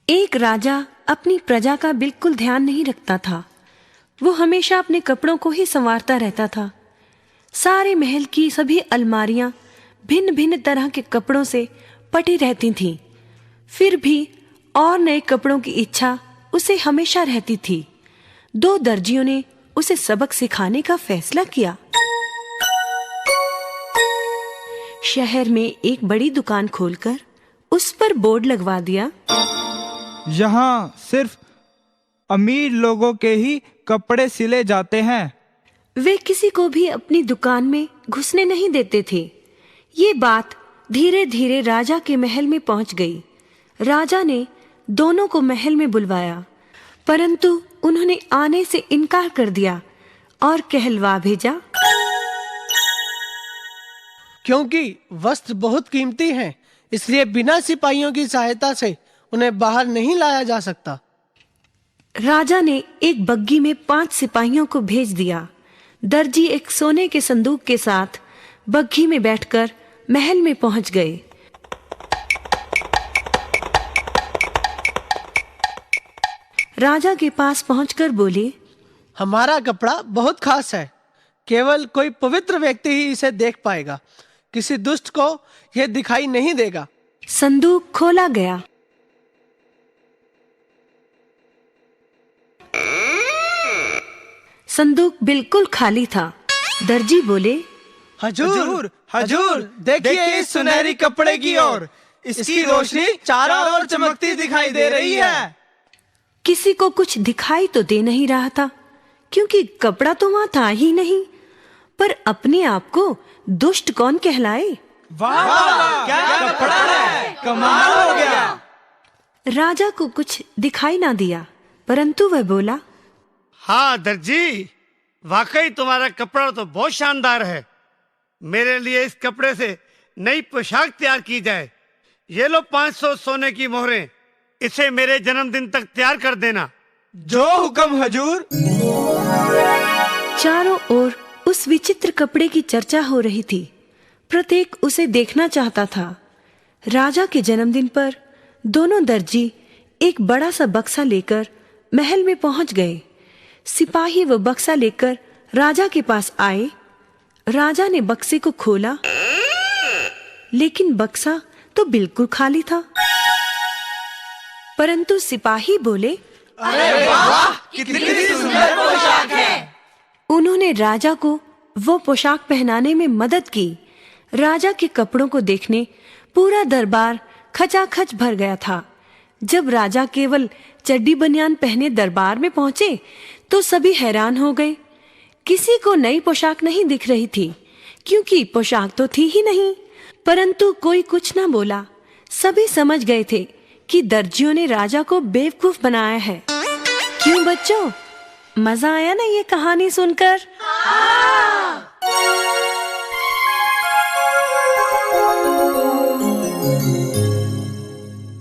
एक राजा अपनी प्रजा का बिल्कुल ध्यान नहीं रखता था। वो हमेशा अपने कपड़ों को ही संवारता रहता था। सारे महल की सभी अलमारियां भिन्न भिन्न तरह के कपड़ों से पटी रहती थीं। फिर भी और नए कपड़ों की इच्छा उसे हमेशा रहती थी। दो दर्जियों ने उसे सबक सिखाने का फैसला किया। शहर में एक बड़ी दुकान खोलकर उस पर बोर्ड लगवा दिया, यहाँ सिर्फ अमीर लोगों के ही कपड़े सिले जाते हैं। वे किसी को भी अपनी दुकान में घुसने नहीं देते थे। ये बात धीरे धीरे राजा के महल में पहुंच गई। राजा ने दोनों को महल में बुलवाया, परंतु उन्होंने आने से इनकार कर दिया और कहलवा भेजा, क्योंकि वस्त्र बहुत कीमती हैं, इसलिए बिना सिपाहियों की सहायता से उन्हें बाहर नहीं लाया जा सकता। राजा ने एक बग्गी में 5 सिपाहियों को भेज दिया। दर्जी एक सोने के संदूक के साथ बग्गी में बैठकर महल में पहुंच गए। राजा के पास पहुंचकर बोले, हमारा कपड़ा बहुत खास है, केवल कोई पवित्र व्यक्ति ही इसे देख पाएगा, किसी दुष्ट को यह दिखाई नहीं देगा। संदूक खोला गया। संदूक बिल्कुल खाली था। दर्जी बोले, हजूर, हजूर, देखिए इस सुनहरी कपड़े की ओर, इसकी रोशनी चारों ओर चमकती दिखाई दे रही है। किसी को कुछ दिखाई तो दे नहीं रहा था, क्योंकि कपड़ा तो वहां था ही नहीं। पर अपने आप को दुष्ट कौन कहलाए? वाह, क्या कपड़ा है, कमाल हो गया। राजा को कुछ दिखाई ना दिया, परंतु वह बोला, हाँ दर्जी, वाकई तुम्हारा कपड़ा तो बहुत शानदार है। मेरे लिए इस कपड़े से नई पोशाक तैयार की जाए। ये लो 500 सोने की मोहरें, इसे मेरे जन्मदिन तक तैयार कर देना। जो हुक्म हजूर। चारों ओर उस विचित्र कपड़े की चर्चा हो रही थी। प्रत्येक उसे देखना चाहता था। राजा के जन्मदिन पर दोनों दर्जी एक बड़ा सा बक्सा लेकर महल में पहुंच गए। सिपाही वो बक्सा लेकर राजा के पास आए। राजा ने बक्से को खोला, लेकिन बक्सा तो बिल्कुल खाली था। परंतु सिपाही बोले, अरे वाह, कितनी सुंदर पोशाक है। उन्होंने राजा को वो पोशाक पहनाने में मदद की। राजा के कपड़ों को देखने पूरा दरबार खचाखच भर गया था। जब राजा केवल चड्डी बनियान पहने दरबार में पहुंचे तो सभी हैरान हो गए। किसी को नई पोशाक नहीं दिख रही थी, क्योंकि पोशाक तो थी ही नहीं। परंतु कोई कुछ ना बोला। सभी समझ गए थे कि दर्जियों ने राजा को बेवकूफ बनाया है। क्यों बच्चों, मजा आया ना ये कहानी सुनकर?